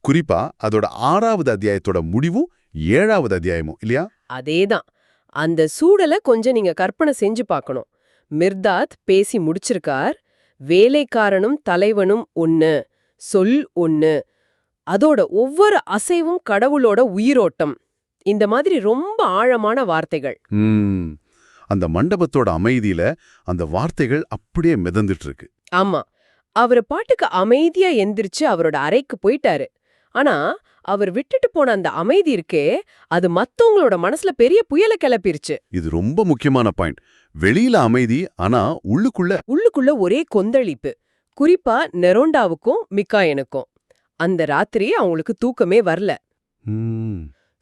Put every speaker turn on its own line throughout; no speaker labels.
குறிப்பா அதோட 6வது அத்தியாயத்தோட முடிவும் 7வது அத்தியாயமும் இல்லையா?
அதேதான். அந்த சூழல கொஞ்சம் நீங்க கற்பனை செஞ்சு பார்க்கணும். மிர்தாத் பேசி முடிச்சிருக்கார். வேலைக்காரனும் தலைவனும் ஒன்னு, சொல் ஒன்னு, அதோட ஒவ்வொரு அசைவும் கடவுளோட உயிரோட்டம். இந்த மாதிரி ரொம்ப ஆழமான வார்த்தைகள்.
அந்த மண்டபத்தோட அமைதியில அந்த வார்த்தைகள் அப்படியே மிதந்துட்டு இருக்கு.
ஆமா, அவரு பாட்டுக்கு அமைதியா எந்திரிச்சு அவரோட அறைக்கு போயிட்டாரு. ஆனா அவர் விட்டுட்டு போன அந்த அமைதி இருக்கே, அது மத்தவங்களோட மனசுல பெரிய புயலை கிளப்பிருச்சு.
இது ரொம்ப முக்கியமான பாயிண்ட். வெளியில அமைதி, ஆனா உள்ளுக்குள்ள
ஒரே கொந்தளிப்பு. குறிப்பா நெரோண்டாவுக்கும் மிக்காயனுக்கும். அந்த ராத்திரி அவங்களுக்கு தூக்கமே வரல.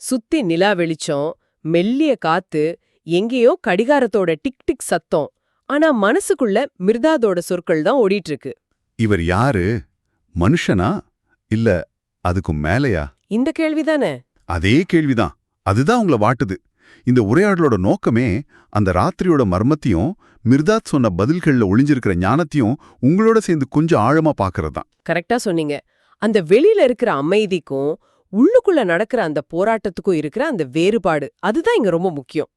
சுத்தி நிலா வெளிச்சம், மெல்லிய காத்து, எங்கேயோ கடிகாரத்தோட டிக் டிக் சத்தம். ஆனா மனசுக்குள்ள மிர்தாதோட சொற்கள் தான் ஓடிட்டு இருக்கு.
இவர் யாரு? மனுஷனா இல்ல அதுக்கும் மேலையா?
இந்த கேள்விதானே.
அதே கேள்விதான். அதுதான் உங்களை வாட்டுது. இந்த உரையாடலோட நோக்கமே அந்த ராத்திரியோட மர்மத்தையும் மிர்தாத் சொன்ன பதில்கள்ல ஒளிஞ்சிருக்கிற ஞானத்தையும் உங்களோட சேர்ந்து கொஞ்சம் ஆழமா பாக்குறது தான்.
கரெக்டா சொன்னீங்க. அந்த வெளியில இருக்கிற அமைதிக்கும் உள்ளுக்குள்ள நடக்கிற அந்த போராட்டத்துக்கும் இருக்கிற அந்த வேறுபாடு, அதுதான் இங்க ரொம்ப முக்கியம்.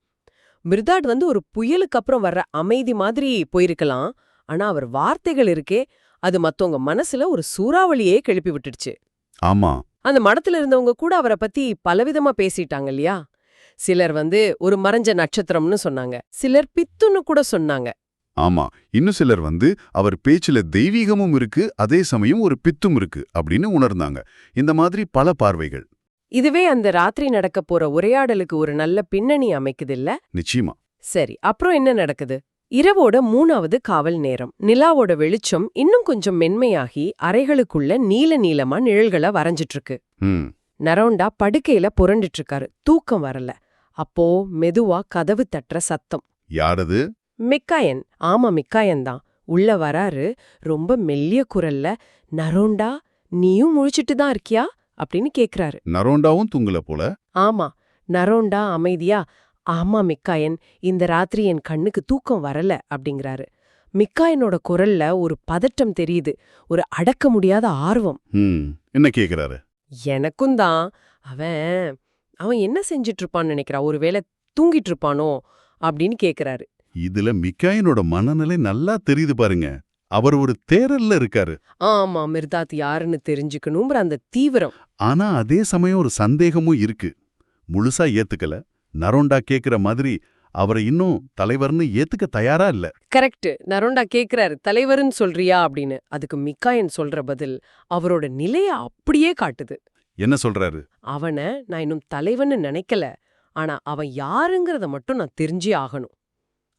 மிர்தாட் ஒரு புயலுக்கு அப்புறம் வர்ற அமைதி மாதிரி போயிருக்கலாம். ஆனா அவர் வார்த்தைகள் இருக்கே, அது மத்தவங்க மனசுல ஒரு சூறாவளியே கிளப்பி விட்டுடுச்சு.
ஆமா,
அந்த மடத்துல இருந்தவங்க கூட அவரை பத்தி பலவிதமா பேசிட்டாங்க இல்லையா? சிலர் ஒரு மறைஞ்ச நட்சத்திரம்னு சொன்னாங்க, சிலர் பித்துன்னு கூட சொன்னாங்க.
ஆமா, இன்னும் சிலர் அவர் பேச்சுல தெய்வீகமும் இருக்கு, அதே சமயம் ஒரு பித்தும் இருக்கு அப்படின்னு உணர்ந்தாங்க. இந்த மாதிரி பல பார்வைகள்.
இதுவே அந்த ராத்திரி நடக்க போற உரையாடலுக்கு ஒரு நல்ல பின்னணி அமைக்குதில்ல?
நிச்சயமா.
சரி, அப்புறம் என்ன நடக்குது? இரவோட 3வது காவல் நேரம். நிலாவோட வெளிச்சம் இன்னும் கொஞ்சம் மென்மையாகி அறைகளுக்குள்ள நீல நீளமா நிழல்கள வரைஞ்சிட்டு இருக்கு. நரோண்டா படுக்கையில புரண்டுட்டு இருக்காரு. தூக்கம் வரல. அப்போ மெதுவா கதவு தட்டுற சத்தம்.
யாரது?
மிக்காயன். ஆமா, மிக்காயன் தான். உள்ள வராரு. ரொம்ப மெல்லிய குரல்ல, நரோண்டா நீயும் முழிச்சிட்டு தான் இருக்கியா அப்படின்னு கேக்குறாரு.
நரோண்டாவும் தூங்கல போல.
ஆமா. நரோண்டா அமைதியா, ஆமா மிக்காயன், இந்த ராத்திரி என் கண்ணுக்கு தூக்கம் வரல அப்படிங்கிறாரு. மிக்காயனோட குரல்ல ஒரு பதட்டம் தெரியுது, ஒரு அடக்க முடியாத ஆர்வம்.
என்ன கேக்குறாரு?
எனக்கும் தான். அவன் என்ன செஞ்சிட்டு இருப்பான்னு நினைக்கிறா, ஒருவேளை தூங்கிட்டு இருப்பானோ அப்படின்னு கேக்குறாரு.
இதுல மிக்காயனோட மனநிலை நல்லா தெரியுது பாருங்க. அவர் ஒரு தேரல்ல இருக்காரு.
ஆமா, மிர்தாத் யாருன்னு தெரிஞ்சுக்கணும்ன்ற அந்த தீவிரம்.
ஆனா அதே சமயம் ஒரு சந்தேகமும் இருக்கு. முழுசா ஏத்துக்கல. நரோண்டா கேக்குற மாதிரி அவரை இன்னும் தலைவர்னு ஏத்துக்க தயாரா இல்ல.
கரெக்ட். நரோண்டா கேக்குறாரு, தலைவர்னு சொல்றியா அப்படின்னு. அதுக்கு மிக்காயன் சொல்ற பதில் அவரோட நிலைய அப்படியே காட்டுது.
என்ன சொல்றாரு?
நான் இன்னும் தலைவன்னு நினைக்கல, ஆனா அவன் யாருங்கிறத மட்டும் நான் தெரிஞ்சே ஆகணும்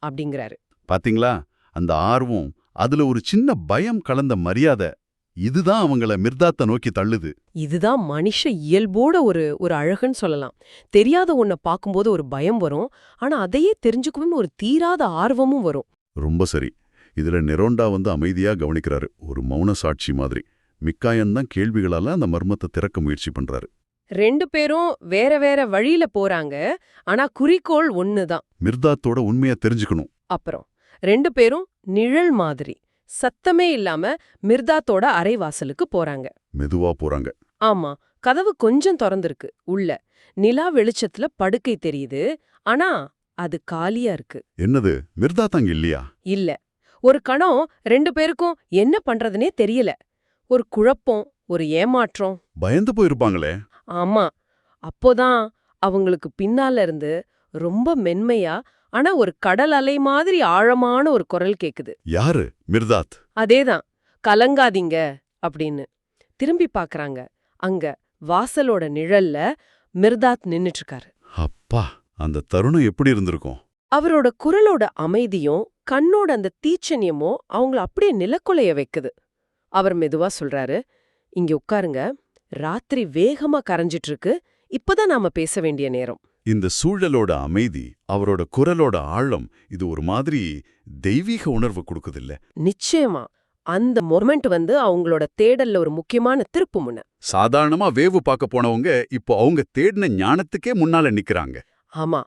அப்படிங்கிறாரு.
பாத்தீங்களா, அந்த ஆர்வம், அதுல ஒரு சின்ன பயம் கலந்த மரியாதை, இதுதான் அவங்கள மிர்தாத்த நோக்கி தள்ளுது.
இதுதான் மனுஷ இயல்போட ஒரு அழகுன்னு சொல்லலாம். தெரியாத ஒன்ன பாக்கும்போது ஒரு பயம் வரும், ஆனா அதையே தெரிஞ்சுக்கவும் ஒரு தீராத ஆர்வமும் வரும்.
ரொம்ப சரி. இதுல நெரோண்டா அமைதியா கவனிக்கிறாரு, ஒரு மௌன சாட்சி மாதிரி. மிக்காயன் தான் கேள்விகளால அந்த மர்மத்தை திறக்க முயற்சி பண்றாரு.
2 பேரும் வேற வேற வழியில போறாங்க, ஆனா குறிக்கோள் ஒண்ணுதான்.
மிர்தாத்தோட உண்மையா தெரிஞ்சுக்கணும்.
அப்புறம் 2 பேரும் நிழல் மாதிரி சத்தமே இல்லாம மிர்தாத்தோட அறைவாசலுக்கு போறாங்க.
மெதுவா போறாங்க.
ஆமா, கதவு கொஞ்சம் திறந்திருக்கு. உள்ள நிலா வெளிச்சத்துல படுக்கை தெரியுது, ஆனா அது காலியா இருக்கு.
என்னது, மிர்தாத்தாங்க இல்லையா?
இல்ல. ஒரு கணம் 2 பேருக்கும் என்ன பண்றதுனே தெரியல. ஒரு குழப்பம், ஒரு ஏமாற்றம்.
பயந்து போயிருப்பாங்களே.
ஆமா. அப்போதான் அவங்களுக்கு பின்னால இருந்து ரொம்ப மென்மையா, ஆனா ஒரு கடல் அலை மாதிரி ஆழமான ஒரு குரல் கேக்குது.
யாரு? மிர்தாத்.
அதேதான். கலங்காதீங்க அப்படின்னு. திரும்பி பாக்குறாங்க. அங்க வாசலோட நிழல்ல மிர்தாத் நின்னுட்டு இருக்காரு.
அப்பா, அந்த தருணம் எப்படி இருந்திருக்கும்?
அவரோட குரலோட அமைதியும் கண்ணோட அந்த தீச்சன்யமும் அவங்கள அப்படியே நிலக்குலைய வைக்குது. அவர் மெதுவா சொல்றாரு, இங்க உட்காருங்க, ராத்திரி வேகமா கரைஞ்சிட்டு இருக்கு, இப்பதான் நாம பேச வேண்டிய நேரம்.
இந்த சூழலோட அமைதி, அவரோட குரலோட ஆழம், இது ஒரு மாதிரி தெய்வீக உணர்வு கொடுக்குதில்ல?
நிச்சயமா. அந்த மொமெண்ட் அவங்களோட தேடல்ல ஒரு முக்கியமான திருப்பு முனை.
சாதாரணமா வேவு பார்க்க போனவங்க இப்போ அவங்க தேடின ஞானத்துக்கே முன்னால நிக்கிறாங்க.
ஆமா.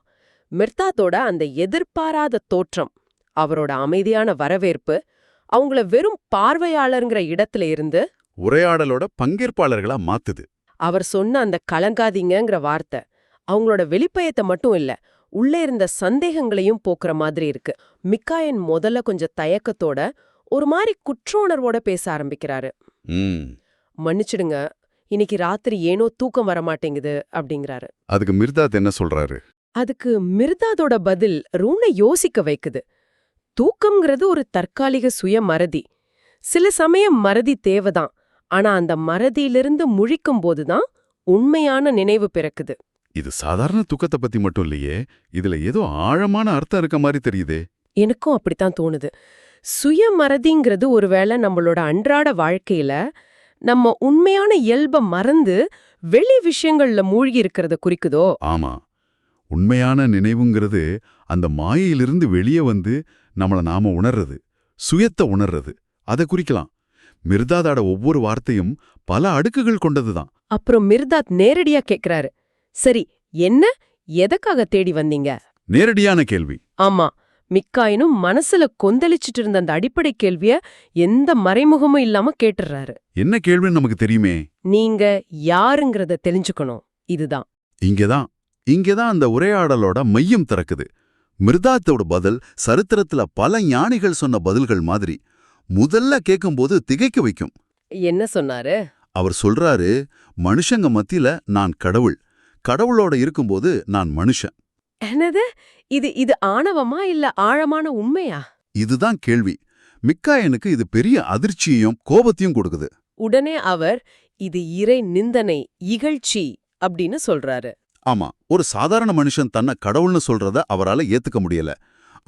மிர்தாத்தோட அந்த எதிர்பாராத தோற்றம், அவரோட அமைதியான வரவேற்பு, அவங்கள வெறும் பார்வையாளர்ங்கிற இடத்துல இருந்து
உரையாடலோட பங்கேற்பாளர்களா மாத்துது.
அவர் சொன்ன அந்த கலங்காதீங்கங்கிற வார்த்தை அவங்களோட வெளிப்பயத்தை மட்டும் இல்ல, உள்ளே இருந்த சந்தேகங்களையும் போக்குற மாதிரி இருக்கு. மிக்காயன் முதல்ல கொஞ்சம் தயக்கத்தோட, ஒரு மாதிரி குற்ற உணர்வோட பேச ஆரம்பிக்கிறாரு. மன்னிச்சிடுங்க, இன்னைக்கு ராத்திரி ஏனோ தூக்கம் வரமாட்டேங்குது அப்படிங்கிறாரு.
அதுக்கு மிர்தாத் என்ன சொல்றாரு?
அதுக்கு மிர்தாதோட பதில் ரூனை யோசிக்க வைக்குது. தூக்கம்ங்கிறது ஒரு தற்காலிக சுய மறதி. சில சமயம் மறதி தேவைதான். ஆனா அந்த மறதியிலிருந்து முழிக்கும் போதுதான் உண்மையான நினைவு பிறக்குது.
இது சாதாரண தூக்கத்தை பத்தி மட்டும் இல்லையே, இதுல ஏதோ ஆழமான அர்த்தம் இருக்க மாதிரி தெரியுதே.
எனக்கும் அப்படித்தான் தோணுது. சுய மறதிங்கிறது ஒருவேளை நம்மளோட அன்றாட வாழ்க்கையில நம்ம உண்மையான இயல்ப மறந்து வெளி விஷயங்கள்ல மூழ்கி இருக்கிறத குறிக்குதோ?
ஆமா, உண்மையான நினைவுங்கிறது அந்த மாயையிலிருந்து வெளியே வந்து நம்மள நாம உணர்றது, சுயத்தை உணர்றது, அதை குறிக்கலாம். மிர்தாதோட ஒவ்வொரு வார்த்தையும் பல அடுக்குகள் கொண்டதுதான்.
அப்புறம் மிர்தாத் நேரடியா கேக்குறாரு, சரி, என்ன, எதற்காக தேடி வந்தீங்க?
நேரடியான கேள்வி.
ஆமா, மிக்காயினும் மனசுல கொந்தளிச்சிட்டு இருந்த அந்த அடிப்படை கேள்விய எந்த மறைமுகமும் இல்லாம கேட்டுறாரு.
என்ன கேள்வின்னு நமக்கு தெரியுமே.
நீங்க யாருங்கிறத தெரிஞ்சுக்கணும். இதுதான்
இங்கதான் அந்த உரையாடலோட மையம் திறக்குது. மிர்தாத்தோட பதில் சரித்திரத்துல பல ஞானிகள் சொன்ன பதில்கள் மாதிரி முதல்ல கேட்கும்போது திகைக்க வைக்கும்.
என்ன சொன்னாரு?
அவர் சொல்றாரு, மனுஷங்க மத்தியில நான் கடவுள், கடவுளோட இருக்கும்போது நான் மனுஷன்.
என்னது? இது ஆணவமா இல்ல ஆழமான உண்மையா?
இதுதான் கேள்வி. மிக்காயனுக்கு இது பெரிய அதிர்ச்சியையும் கோபத்தையும் கொடுக்குது.
உடனே அவர் இது இறை நிந்தனை, இகழ்ச்சி அப்படின்னு சொல்றாரு.
ஆமா, ஒரு சாதாரண மனுஷன் தன்னை கடவுள்னு சொல்றத அவரால ஏத்துக்க முடியல.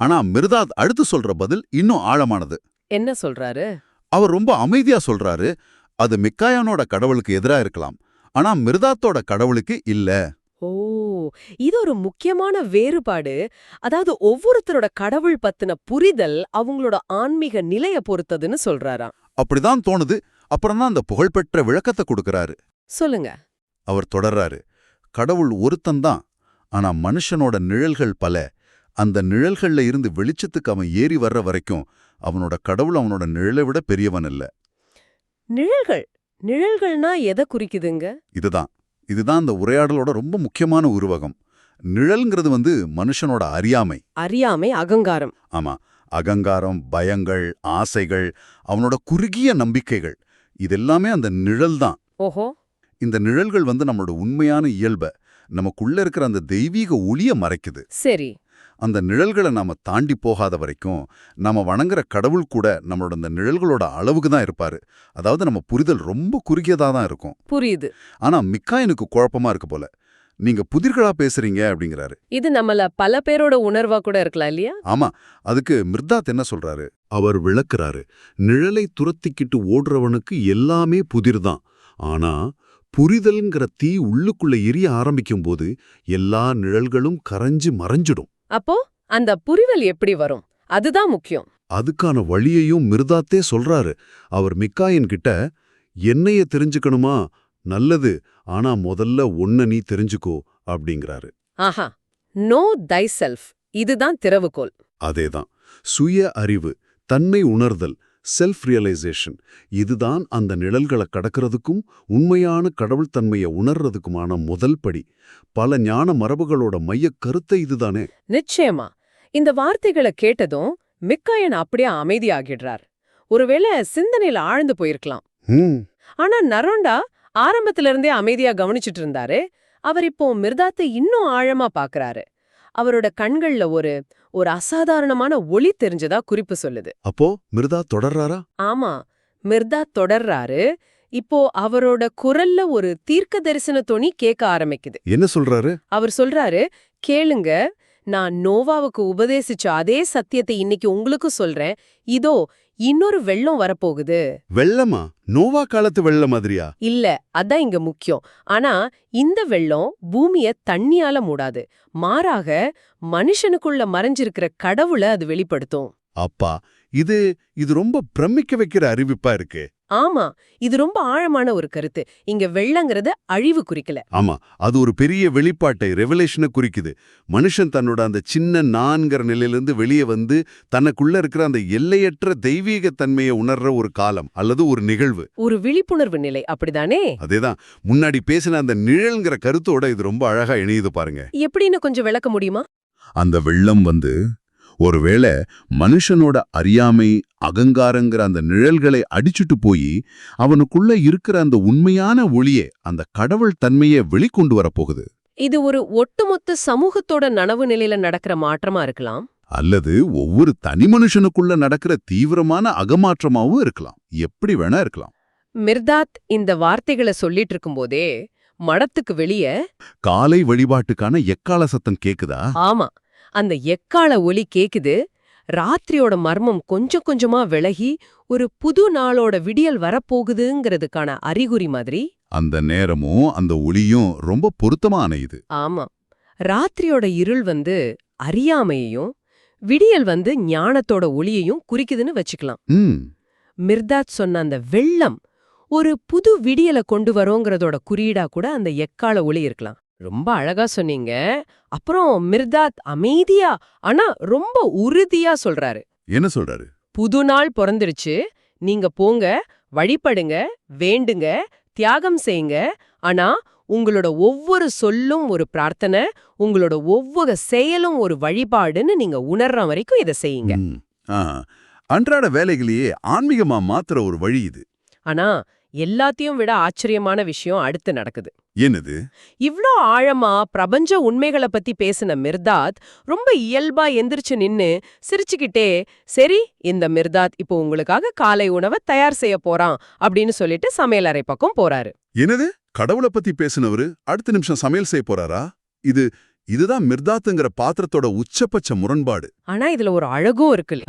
ஆனா மிர்தாத் அடுத்து சொல்ற பதில் இன்னும் ஆழமானது.
என்ன சொல்றாரு?
அவர் ரொம்ப அமைதியா சொல்றாரு, அது மிக்காயனோட கடவுளுக்கு எதிரா இருக்கலாம், ஆனா மிர்தாத்தோட கடவுளுக்கு இல்ல.
ஓ, இது ஒரு முக்கியமான வேறுபாடு. அதாவது ஒவ்வொருத்தரோட கடவுள் பத்தின புரிதல் அவங்களோட ஆன்மீக நிலைய பொறுத்ததுன்னு சொல்றாராம்.
அப்படிதான் தோணுது. அப்புறம்தான் அந்த புகழ்பெற்ற விளக்கத்தை கொடுக்கறாரு.
சொல்லுங்க.
அவர் தொடர்றாரு, கடவுள் ஒருத்தன்தான், ஆனா மனுஷனோட நிழல்கள் பல. அந்த நிழல்கள்ல இருந்து வெளிச்சத்துக்கு அவன் ஏறி வர்ற வரைக்கும் அவனோட கடவுள் அவனோட நிழலை விட பெரியவன் இல்ல.
நிழல்கள்னா எதை குறிக்குதுங்க?
இதுதான் அந்த உரையாடலோட ரொம்ப முக்கியமான உருவகம். நிழல்ங்கிறது மனுஷனோட அறியாமை,
அகங்காரம்.
ஆமா, அகங்காரம், பயங்கள், ஆசைகள், அவனோட குறுகிய நம்பிக்கைகள், இதெல்லாமே அந்த நிழல் தான்.
ஓஹோ.
இந்த நிழல்கள் நம்மளோட உண்மையான இயல்ப, நமக்குள்ள இருக்கிற அந்த தெய்வீக ஒளிய மறைக்குது.
சரி.
அந்த நிழல்களை நாம தாண்டி போகாத வரைக்கும் நாம வணங்குற கடவுள் கூட நம்மளோட அந்த நிழல்களோட அளவுக்கு தான் இருப்பாரு. அதாவது நம்ம புரிதல் ரொம்ப குறுகியதா தான் இருக்கும்.
புரியுது.
ஆனா மிக்காயனுக்கு குழப்பமா இருக்கு போல. நீங்க புதிர்களா பேசுறீங்க அப்படிங்கிறாரு.
இது நம்மள பல பேரோட உணர்வா கூட இருக்கலாம் இல்லையா?
ஆமா, அதுக்கு மிர்தாத் என்ன சொல்றாரு? அவர் விளக்குறாரு, நிழலை துரத்திக்கிட்டு ஓடுறவனுக்கு எல்லாமே புதிர்தான். ஆனா புரிதல்ங்கிற தீ உள்ளுக்குள்ள எரிய ஆரம்பிக்கும் போது எல்லா நிழல்களும் கரைஞ்சு மறைஞ்சிடும்.
அப்போ அந்த புரிதல் எப்படி வரும்? அதுதான் முக்கியம்.
அதுக்கான வழியையும் மிர்தாத்தே சொல்றாரு. அவர் மிக்காயன் கிட்ட, என்னைய தெரிஞ்சுக்கணுமா? நல்லது, ஆனா முதல்ல உன்னை நீ தெரிஞ்சுக்கோ அப்படிங்கிறாரு.
ஆஹா, நோ தை செல்ஃப், இதுதான் திறவுகோல்.
அதேதான், சுய அறிவு, தன்னை உணர்தல், செல்ஃப் ரியலைசேஷன், இதுதான் அந்த நிழல்களை கடக்கிறதுக்கும் உண்மையான கடவுள் தன்மையை உணர்றதுக்குமான முதல் படி. பல ஞான மரபுகளோட மையக் கருத்தை இதுதானே.
நிச்சயமா. இந்த வார்த்தைகளை கேட்டதும் மிக்காயன் அப்படியே அமைதியாகிடுறார். ஒருவேளை சிந்தனையில ஆழ்ந்து போயிருக்கலாம். ஆனா நரோண்டா ஆரம்பத்துல இருந்தே அமைதியா கவனிச்சுட்டு இருந்தாரு. அவர் இப்போ மிர்தாத்தை இன்னும் ஆழமா பாக்குறாரு. அவரோட கண்கள்ல ஒரு அசாதாரணமான ஒளி தெரிஞ்சதா குறிப்பு சொல்லுது.
அப்போ மிர்தாத் தொடர்றாரா?
ஆமா, மிர்தாத் தொடர்றாரு. இப்போ அவரோட குரல்ல ஒரு தீர்க்க தரிசன தொனி கேட்க ஆரம்பிக்குது.
என்ன சொல்றாரு?
அவர் சொல்றாரு, கேளுங்க, நான் நோவாவுக்கு உபதேசிச்ச அதே சத்தியத்தை இன்னைக்கு உங்களுக்கு சொல்றேன். இதோ இன்னொரு வெள்ளம் வரப்போகுது.
வெள்ளமா? நோவா காலத்து வெள்ளம் மாதிரியா?
இல்ல, அதான் இங்க முக்கியம். ஆனா இந்த வெள்ளம் பூமிய தண்ணியால மூடாது. மாறாக மனுஷனுக்குள்ள மறைஞ்சிருக்கிற கடவுளை அது வெளிப்படுத்தும்.
அப்பா, இது ரொம்ப பிரமிக்க வைக்கிற அறிவிப்பா இருக்கு.
ஆமா, இது ரொம்ப ஆழமான ஒரு கருத்து. இங்க வெள்ளங்கிறது அழிவு குறிக்கல.
ஆமா, அது ஒரு பெரிய வெளிப்பாட்டை, ரெவலேஷனை குறிக்குது. மனுஷன் தன்னோட அந்த சின்ன நான்கிற நிலையிலிருந்து வெளியே வந்து தனக்குள்ள இருக்கிற அந்த எல்லையற்ற தெய்வீக தன்மையை உணர்ற ஒரு காலம் அல்லது ஒரு நிகழ்வு.
ஒரு விழிப்புணர்வு நிலை, அப்படிதானே?
அதேதான் முன்னாடி பேசின அந்த நிழல்ங்கிற கருத்தோட இது ரொம்ப அழகா இணையுது பாருங்க.
எப்படின்னு கொஞ்சம் விளக்க முடியுமா?
அந்த வெள்ளம் வந்து ஒருவேளை மனுஷனோட அறியாமை, அகங்காரங்கிற அந்த நிழல்களை அடிச்சுட்டு போய் அவனுக்குள்ள இருக்கிற அந்த உண்மையான ஒளியே, அந்த கடவுள் தன்மையை வெளிக்கொண்டு வரப்போகுது.
இது ஒரு ஒட்டுமொத்த சமூகத்தோட நனவு நிலையில நடக்கிற மாற்றமா இருக்கலாம்.
அல்லது ஒவ்வொரு தனி மனுஷனுக்குள்ள நடக்கிற தீவிரமான அகமாற்றமாவும் இருக்கலாம். எப்படி வேணா இருக்கலாம்.
மிர்தாத் இந்த வார்த்தைகளை சொல்லிட்டு இருக்கும்போதே மடத்துக்கு வெளியே
காலை வழிபாட்டுக்கான எக்கால சத்தம் கேக்குதா?
ஆமா, அந்த எக்கால ஒலி கேக்குது. ராத்திரியோட மர்மம் கொஞ்சம் கொஞ்சமா விலகி ஒரு புது நாளோட விடியல் வரப்போகுதுங்கிறதுக்கான அறிகுறி மாதிரி.
அந்த நேரமும் அந்த ஒளியும் ரொம்ப பொருத்தமான இது.
ஆமா, ராத்திரியோட இருள் வந்து அறியாமையையும், விடியல் வந்து ஞானத்தோட ஒளியையும் குறிக்குதுன்னு வச்சுக்கலாம். மிர்தாத் சொன்ன அந்த வெள்ளம் ஒரு புது விடியலை கொண்டு வரோங்கிறதோட குறியீடா கூட அந்த எக்கால ஒளி இருக்கலாம். ரொம்ப அழகா சொன்னீங்க. அப்புறம் மிர்தாத் அமைதியா ஆனா ரொம்ப உறுதியா சொல்றாரு.
என்ன சொல்றாரு?
புது நாள் பிறந்துருச்சு, நீங்க போங்க, வழிபடுங்க, வேண்டுங்க, தியாகம் செய்யுங்க. ஆனா உங்களோட ஒவ்வொரு சொல்லும் ஒரு பிரார்த்தனை, உங்களோட ஒவ்வொரு செயலும் ஒரு வழிபாடுன்னு நீங்க உணர்ற வரைக்கும் இதை செய்யுங்க.
அன்றாட வேலைகளையே ஆன்மீகமா மாத்துற ஒரு வழி இது.
ஆனா எல்லாத்தையும் விட ஆச்சரியமான விஷயம் அடுத்து நடக்குது.
என்னது?
இவ்ளோ ஆழமா பிரபஞ்ச உண்மைகளை பத்தி பேசின மிர்தாத் ரொம்ப இயல்பா எந்திரிச்சு நின்னு சிரிச்சுக்கிட்டே, சரி இந்த மிர்தாத் இப்போ உங்களுக்காக காலை உணவை தயார் செய்ய போறான் அப்படின்னு சொல்லிட்டு சமையலறை பக்கம் போறாரு.
என்னது? கடவுளை பத்தி பேசினவரு அடுத்த நிமிஷம் சமையல் செய்ய போறாரா? இதுதான் மிர்தாத்துங்கிற பாத்திரத்தோட உச்சபட்ச முரண்பாடு.
ஆனா இதுல ஒரு அழகும் இருக்குல்ல.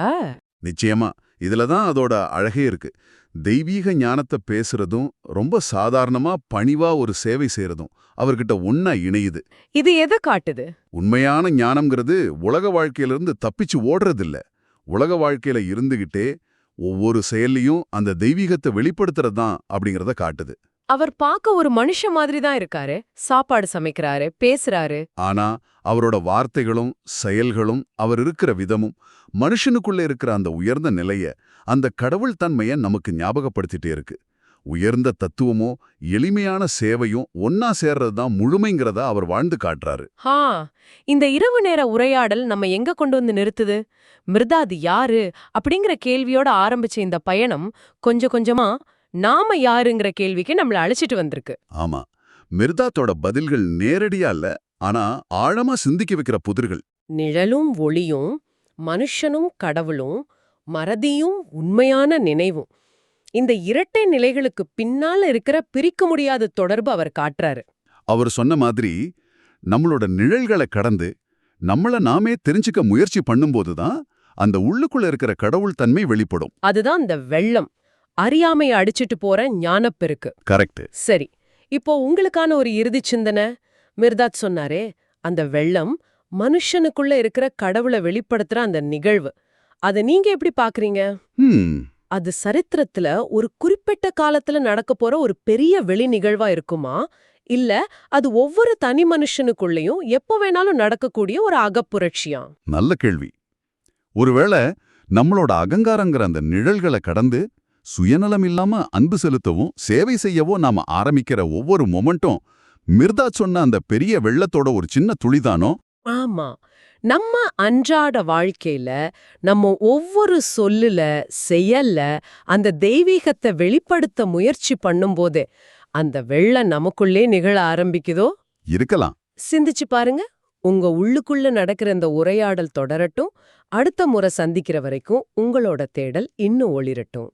நிச்சயமா, இதுலதான் அதோட அழகே இருக்கு. தெய்வீக ஞானத்தை பேசுறதும் ரொம்ப சாதாரணமா பணிவா ஒரு சேவை செய்யறதும் அவர்கிட்ட ஒன்னா இணையுது.
இது எதை காட்டுது?
உண்மையான ஞானம்ங்கிறது உலக வாழ்க்கையிலிருந்து தப்பிச்சு ஓடுறதில்ல. உலக வாழ்க்கையில இருந்துகிட்டே ஒவ்வொரு செயல்லையும் அந்த தெய்வீகத்தை வெளிப்படுத்துறது தான் அப்படிங்கறத காட்டுது.
அவர் பார்க்க ஒரு மனுஷன் மாதிரி தான் இருக்காரு. சாப்பாடு சமைக்கிறாரு, பேசுறாரு.
ஆனா அவரோட வார்த்தைகளும் செயல்களும் அவர் இருக்கிற விதமும் மனுஷனுக்குள்ள இருக்கிற அந்த உயர்ந்த நிலைய, அந்த கடவுள் தன்மைய நமக்கு ஞாபகப்படுத்திட்டே இருக்கு. உயர்ந்த தத்துவமோ எளிமையான சேவையும் ஒன்னா சேர்றது தான் முழுமைங்கிறத அவர் வாழ்ந்து காட்டுறாரு.
இந்த இரவு நேர உரையாடல் நம்ம எங்க கொண்டு வந்து நிறுத்துது? மிர்தாத் யாரு அப்படிங்கிற கேள்வியோட ஆரம்பிச்ச இந்த பயணம் கொஞ்சம் கொஞ்சமா நாம யாருங்கிற கேள்விக்கு நம்மள அழைச்சிட்டு வந்திருக்கு.
ஆமா, மிர்தாத்தோட பதில்கள் நேரடியா இல்ல, ஆனா ஆழமா சிந்திக்க வைக்கிற புதிர்கள்.
நிழலும் ஒளியும், மனுஷனும் கடவுளும், மறதியும் உண்மையான நினைவும், இந்த இரட்டை நிலைகளுக்கு பின்னால இருக்கிற பிரிக்க முடியாத தொடர்பு அவர் காட்டுறாரு.
அவர் சொன்ன மாதிரி நம்மளோட நிழல்களை கடந்து நம்மள நாமே தெரிஞ்சுக்க முயற்சி பண்ணும்போதுதான் அந்த உள்ளுக்குள்ள இருக்கிற கடவுள் தன்மை வெளிப்படும்.
அதுதான் இந்த வெள்ளம், அறியாமைய அடிச்சிட்டு போற ஞானப்பெருக்கு.
கரெக்ட்.
சரி, இப்போ உங்களுக்கான ஒரு இறுதி சிந்தனை. மிர்தாத் சொன்னாரே, அந்த வெள்ளம் மனுஷனுக்குள்ள இருக்கிற கடவுளை வெளிப்படுத்துற அந்த நிகழ்வு, அத நீங்க எப்படி பாக்குறீங்க? அது சரித்திரத்துல ஒரு குறிப்பிட்ட காலத்துல நடக்க போற ஒரு பெரிய வெளி நிகழ்வா இருக்குமா, இல்ல அது ஒவ்வொரு தனி மனுஷனுக்குள்ளயும் எப்போ வேணாலும் நடக்கக்கூடிய ஒரு அகப்புரட்சியா?
நல்ல கேள்வி. ஒருவேளை நம்மளோட அகங்காரங்கிற அந்த நிழல்களை கடந்து சுயநலம் இல்லாம அன்பு செலுத்தவும் சேவை செய்யவோ நாம ஆரம்பிக்கிற ஒவ்வொரு மொமெண்ட்டும் மிர்தாத் சொன்ன அந்த பெரிய வெள்ளத்தோட ஒரு சின்ன துளிதானோ?
ஆமா, நம்ம அன்றாட வாழ்க்கையில நம்ம ஒவ்வொரு சொல்லுல செயல்ல அந்த தெய்வீகத்தை வெளிப்படுத்த முயற்சி பண்ணும்போது அந்த வெள்ளம் நமக்குள்ளே நிகழ ஆரம்பிக்குதோ?
இருக்கலாம்.
சிந்திச்சு பாருங்க. உங்க உள்ளுக்குள்ள நடக்கிற இந்த உரையாடல் தொடரட்டும். அடுத்த முறை சந்திக்கிற வரைக்கும் உங்களோட தேடல் இன்னும் ஒளிரட்டும்.